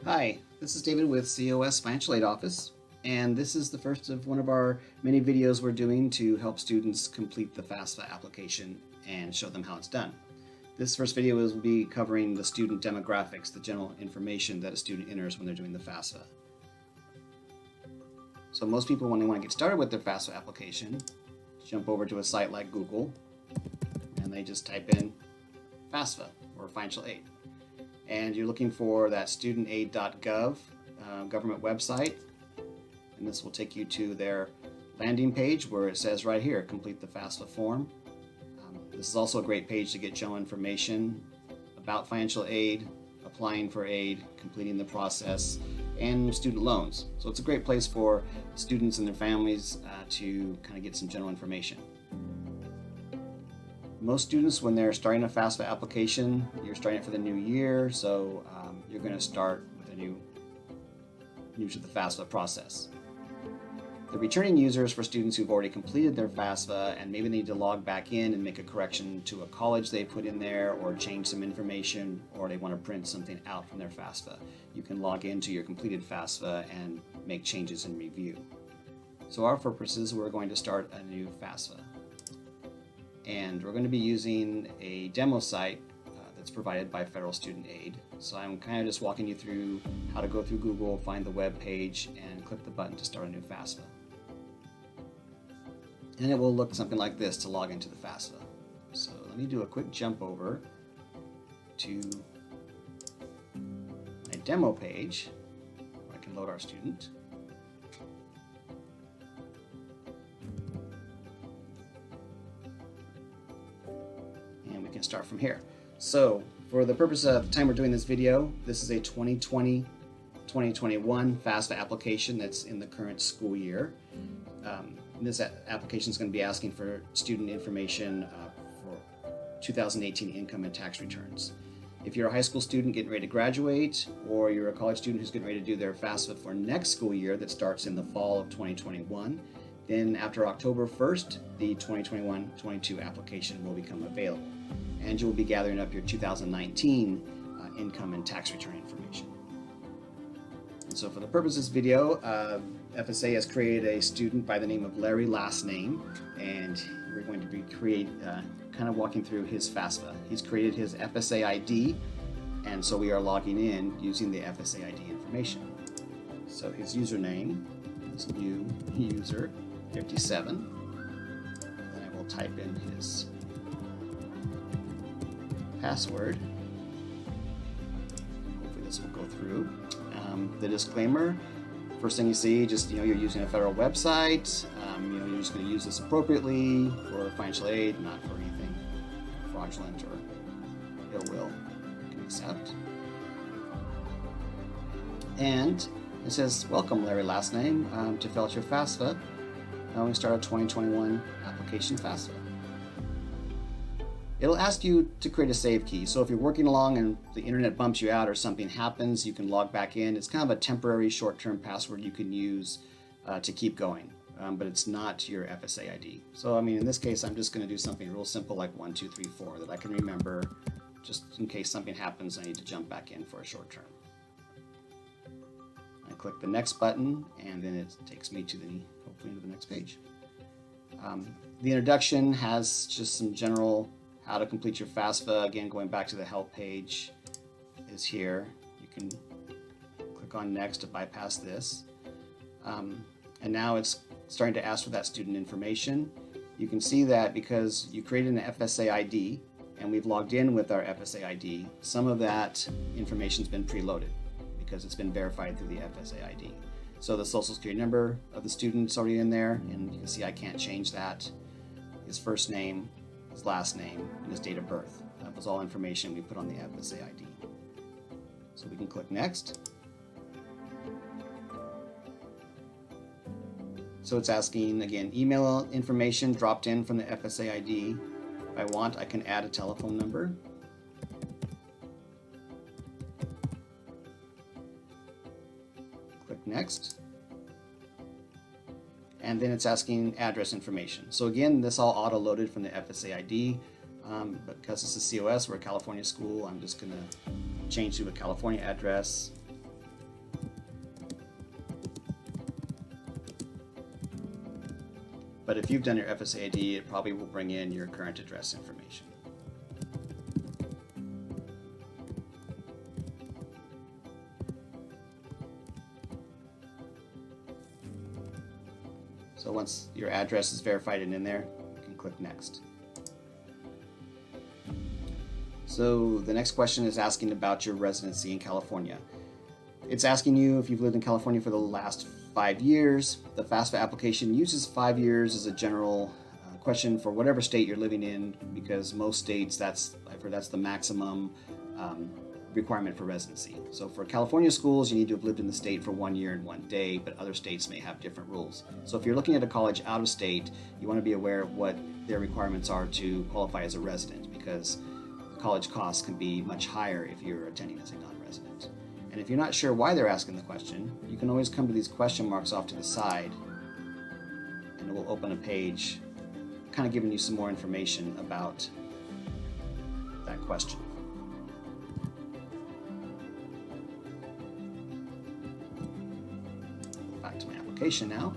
Hi, this is David with COS Financial Aid Office, and this is the first of one of our many videos we're doing to help students complete the FAFSA application and show them how it's done. This first video will be covering the student demographics, the general information that a student enters when they're doing the FAFSA. So most people, when they want to get started with their FAFSA application, jump over to a site like Google, and they just type in FAFSA or financial aid. And you're looking for that studentaid.gov government website, and this will take you to their landing page where it says right here, complete the FAFSA form. This is also a great page to get general information about financial aid, applying for aid, completing the process, and student loans. So it's a great place for students and their families to kind of get some general information. Most students, when they're starting a FAFSA application, you're starting it for the new year, so you're going to start with a new to the FAFSA process. The returning users for students who've already completed their FAFSA and maybe need to log back in and make a correction to a college they put in there or change some information, or they want to print something out from their FAFSA. You can log into your completed FAFSA and make changes and review. So our purposes, we're going to start a new FAFSA. And we're going to be using a demo site that's provided by Federal Student Aid. So I'm kind of just walking you through how to go through Google, find the web page, and click the button to start a new FAFSA. And it will look something like this to log into the FAFSA. So let me do a quick jump over to my demo page where I can load our student. And we can start from here. So for the purpose of the time we're doing this video, this is a 2020-2021 FAFSA application that's in the current school year. This application is going to be asking for student information for 2018 income and tax returns. If you're a high school student getting ready to graduate, or you're a college student who's getting ready to do their FAFSA for next school year that starts in the fall of 2021, then after October 1st, the 2021-22 application will become available, and you will be gathering up your 2019 income and tax return information. And so for the purpose of this video, FSA has created a student by the name of Larry last name, and we're going to be kind of walking through his FAFSA. He's created his FSA ID, and so we are logging in using the FSA ID information. So his username is new user 57. Then I will type in his password. Hopefully this will go through. The disclaimer, first thing you see, just you're using a federal website. You're just going to use this appropriately for financial aid, not for anything fraudulent or ill will. You can accept. And it says, welcome Larry last name to fill out your FAFSA. Now we start a 2021 application FAFSA. It'll ask you to create a save key. So if you're working along and the internet bumps you out or something happens, you can log back in. It's kind of a temporary short-term password you can use to keep going, but it's not your FSA ID. So in this case, I'm just going to do something real simple like 1, 2, 3, 4 that I can remember just in case something happens I need to jump back in for a short term. I click the next button, and then it takes me to hopefully to the next page. The introduction has just some general how to complete your FAFSA. Again, going back to the help page is here. You can click on next to bypass this. And now it's starting to ask for that student information. You can see that because you created an FSA ID and we've logged in with our FSA ID, some of that information's been preloaded because it's been verified through the FSA ID. So the social security number of the student's already in there, and you can see I can't change that. His first name, his last name, and his date of birth. That was all information we put on the FSA ID. So we can click next. So it's asking, again, email information dropped in from the FSA ID. If I want, I can add a telephone number. Click next. And then it's asking address information. So again, this all auto-loaded from the FSA ID. But because it's a COS, we're a California school, I'm just going to change to a California address. But if you've done your FSA ID, it probably will bring in your current address information. So once your address is verified and in there, you can click Next. So the next question is asking about your residency in California. It's asking you if you've lived in California for the last 5 years. The FAFSA application uses 5 years as a general question for whatever state you're living in, because most states, I've heard that's the maximum requirement for residency. So for California schools, you need to have lived in the state for 1 year and 1 day, but other states may have different rules. So if you're looking at a college out of state, you want to be aware of what their requirements are to qualify as a resident, because the college costs can be much higher if you're attending as a non-resident. And if you're not sure why they're asking the question, you can always come to these question marks off to the side, and it will open a page kind of giving you some more information about that question. Back to my application now.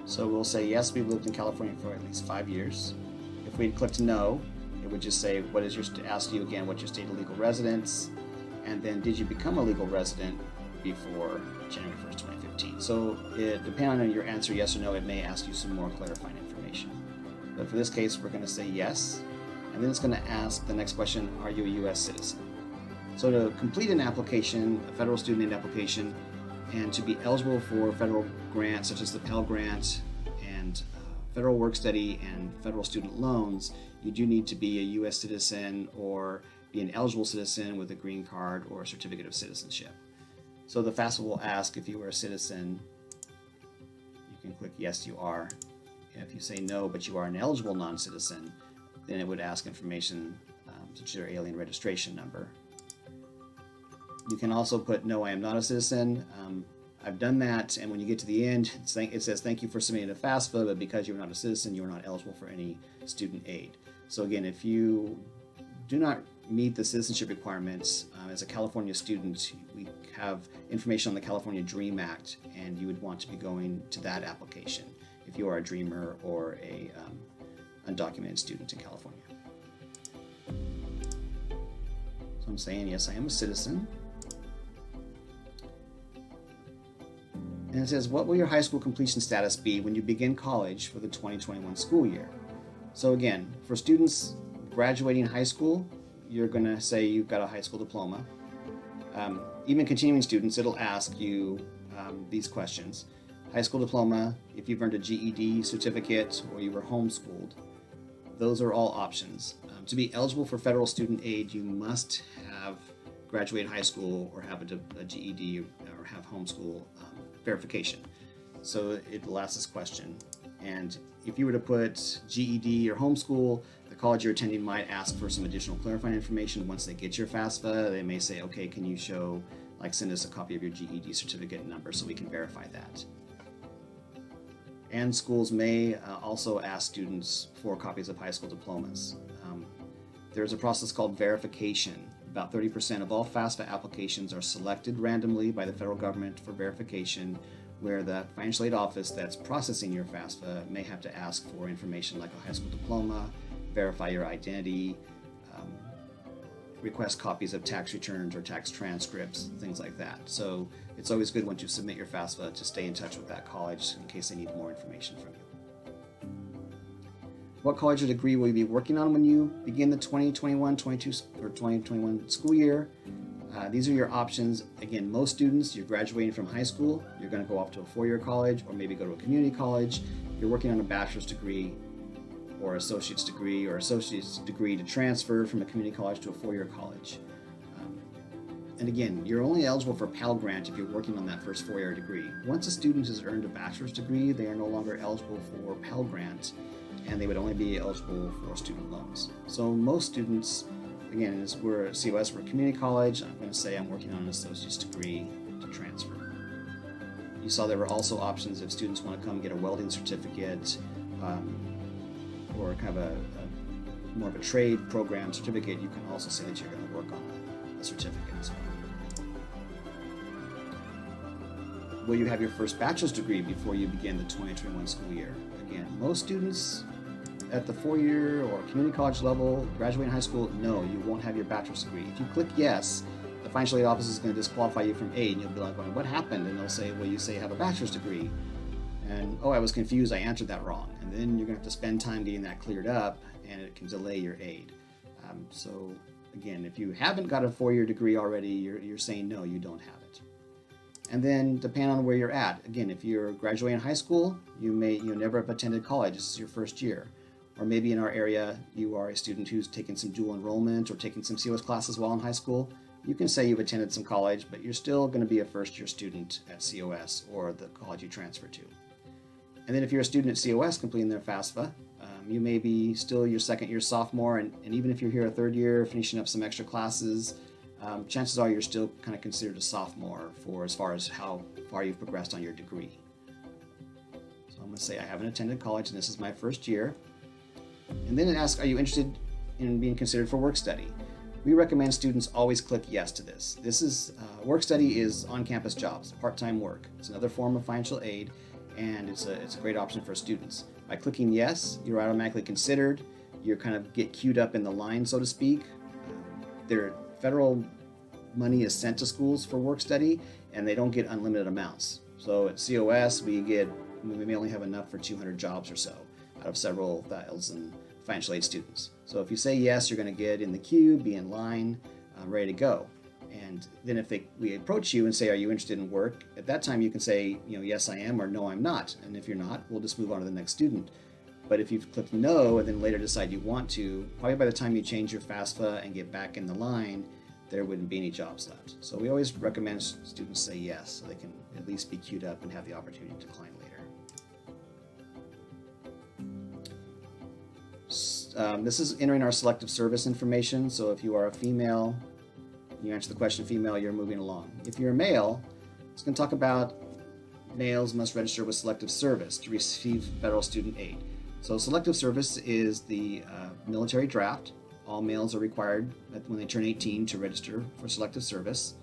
So we'll say yes, we've lived in California for at least 5 years. If we clicked no, it would just say, ask you again, what's your state of legal residence? And then, did you become a legal resident before January 1st, 2015? So depending on your answer, yes or no, it may ask you some more clarifying information. But for this case, we're going to say yes. And then it's going to ask the next question, are you a U.S. citizen? So to complete an application, a federal student aid application, and to be eligible for federal grants such as the Pell Grant and federal work study and federal student loans, you do need to be a U.S. citizen or be an eligible citizen with a green card or a certificate of citizenship. So the FAFSA will ask if you are a citizen. You can click yes, you are. If you say no, but you are an eligible non-citizen, then it would ask information such as your alien registration number. You can also put no, I am not a citizen. I've done that, and when you get to the end, it says thank you for submitting to FAFSA, but because you're not a citizen, you're not eligible for any student aid. So again, if you do not meet the citizenship requirements as a California student, we have information on the California DREAM Act, and you would want to be going to that application if you are a dreamer or a undocumented student in California. So I'm saying yes, I am a citizen. And it says, what will your high school completion status be when you begin college for the 2021 school year? So again, for students graduating high school, you're going to say you've got a high school diploma. Even continuing students, it'll ask you these questions. High school diploma, if you've earned a GED certificate or you were homeschooled, those are all options. To be eligible for federal student aid, you must have graduated high school or have a GED or have homeschool verification. So it'll ask this question. And if you were to put GED or homeschool, the college you're attending might ask for some additional clarifying information. Once they get your FAFSA, they may say, okay, can you send us a copy of your GED certificate number so we can verify that. And schools may also ask students for copies of high school diplomas. There's a process called verification. About 30% of all FAFSA applications are selected randomly by the federal government for verification, where the financial aid office that's processing your FAFSA may have to ask for information like a high school diploma, verify your identity, request copies of tax returns or tax transcripts, things like that. So it's always good once you submit your FAFSA to stay in touch with that college in case they need more information from you. What college or degree will you be working on when you begin the 2021-22 or 2021 school year? These are your options. Again, most students, you're graduating from high school, you're going to go off to a four-year college or maybe go to a community college. You're working on a bachelor's degree or associate's degree to transfer from a community college to a four-year college. And again, you're only eligible for Pell Grant if you're working on that first four-year degree. Once a student has earned a bachelor's degree, they are no longer eligible for Pell Grant, and they would only be eligible for student loans. So most students, again, as we're at COS, we're a community college, I'm going to say I'm working on an associate's degree to transfer. You saw there were also options if students want to come get a welding certificate or kind of more of a trade program certificate. You can also say that you're going to work on a certificate as well. will you have your first bachelor's degree before you begin the 2021 school year? Again, most students at the 4-year or community college level, graduating high school, no, you won't have your bachelor's degree. If you click yes, the financial aid office is going to disqualify you from aid, and you'll be like, going, what happened? And they'll say, well, you say you have a bachelor's degree. And, oh, I was confused, I answered that wrong. And then you're going to have to spend time getting that cleared up, and it can delay your aid. So again, if you haven't got a 4-year degree already, you're saying no, you don't have it. And then depending on where you're at, again, if you're graduating high school, you never have attended college, this is your first year. Or maybe in our area, you are a student who's taken some dual enrollment or taking some COS classes while in high school. You can say you've attended some college, but you're still going to be a first-year student at COS or the college you transfer to. And then if you're a student at COS completing their FAFSA, you may be still your second-year sophomore, and even if you're here a third year, finishing up some extra classes, chances are you're still kind of considered a sophomore for as far as how far you've progressed on your degree. So I'm going to say I haven't attended college and this is my first year. And then it asks, are you interested in being considered for work study? We recommend students always click yes to this. This is work study is on-campus jobs, part-time work. It's another form of financial aid, and it's a great option for students. By clicking yes, you're automatically considered. You kind of get queued up in the line, so to speak. Their federal money is sent to schools for work study, and they don't get unlimited amounts. So at COS, we may only have enough for 200 jobs or so out of several thousand financial aid students. So if you say yes, you're going to get in the queue, be in line, ready to go. And then if we approach you and say, are you interested in work? At that time you can say, yes I am, or no I'm not. And if you're not, we'll just move on to the next student. But if you've clicked no and then later decide you want to, probably by the time you change your FAFSA and get back in the line, there wouldn't be any jobs left. So we always recommend students say yes, so they can at least be queued up and have the opportunity to decline later. This is entering our selective service information. So if you are a female, you answer the question female, you're moving along. If you're a male, it's going to talk about males must register with selective service to receive federal student aid. So selective service is the military draft. All males are required when they turn 18 to register for selective service.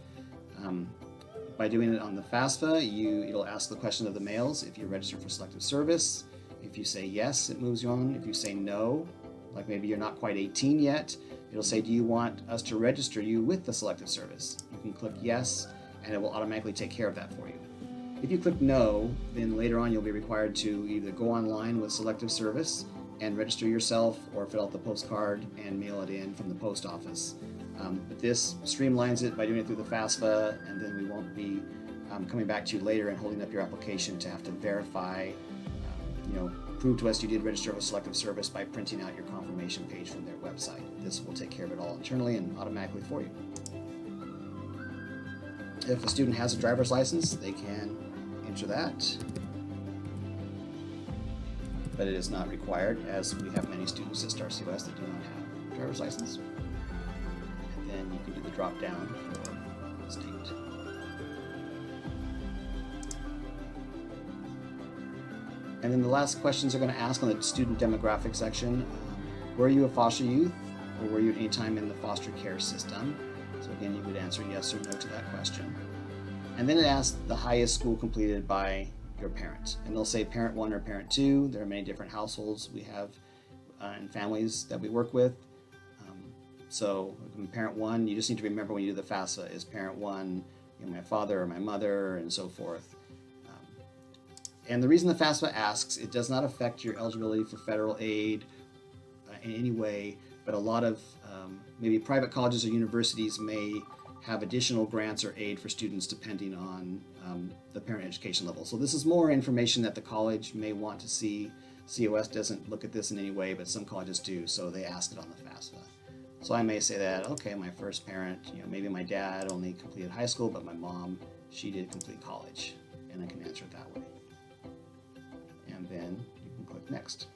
By doing it on the FAFSA, it'll ask the question of the males if you register for selective service. If you say yes, it moves you on. If you say no, like maybe you're not quite 18 yet, it'll say, do you want us to register you with the selective service? You can click yes, and it will automatically take care of that for you. If you click no, then later on you'll be required to either go online with selective service and register yourself, or fill out the postcard and mail it in from the post office. But this streamlines it by doing it through the FAFSA, and then we won't be coming back to you later and holding up your application to have to verify, prove to us you did register with selective service by printing out your confirmation page from their website. This will take care of it all internally and automatically for you. If a student has a driver's license, they can enter that, but it is not required, as we have many students at Star COS that do not have a driver's license. And then you can do the drop down for state. And then the last questions are going to ask on the student demographic section. Were you a foster youth, or were you at any time in the foster care system? So again, you would answer yes or no to that question. And then it asks the highest school completed by your parent. And they'll say parent 1 or parent 2. There are many different households we have and families that we work with. So parent 1, you just need to remember when you do the FAFSA, is parent 1 my father or my mother, and so forth. And the reason the FAFSA asks, it does not affect your eligibility for federal aid in any way, but a lot of maybe private colleges or universities may have additional grants or aid for students depending on the parent education level. So this is more information that the college may want to see. COS doesn't look at this in any way, but some colleges do, so they ask it on the FAFSA. So I may say that, okay, my first parent, maybe my dad only completed high school, but my mom, she did complete college, and I can answer it that way. And then you can click next.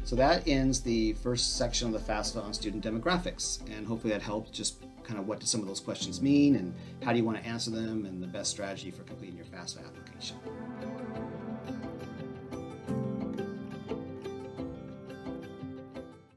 So that ends the first section of the FAFSA on student demographics, and hopefully that helped just kind of what do some of those questions mean and how do you want to answer them and the best strategy for completing your FAFSA application.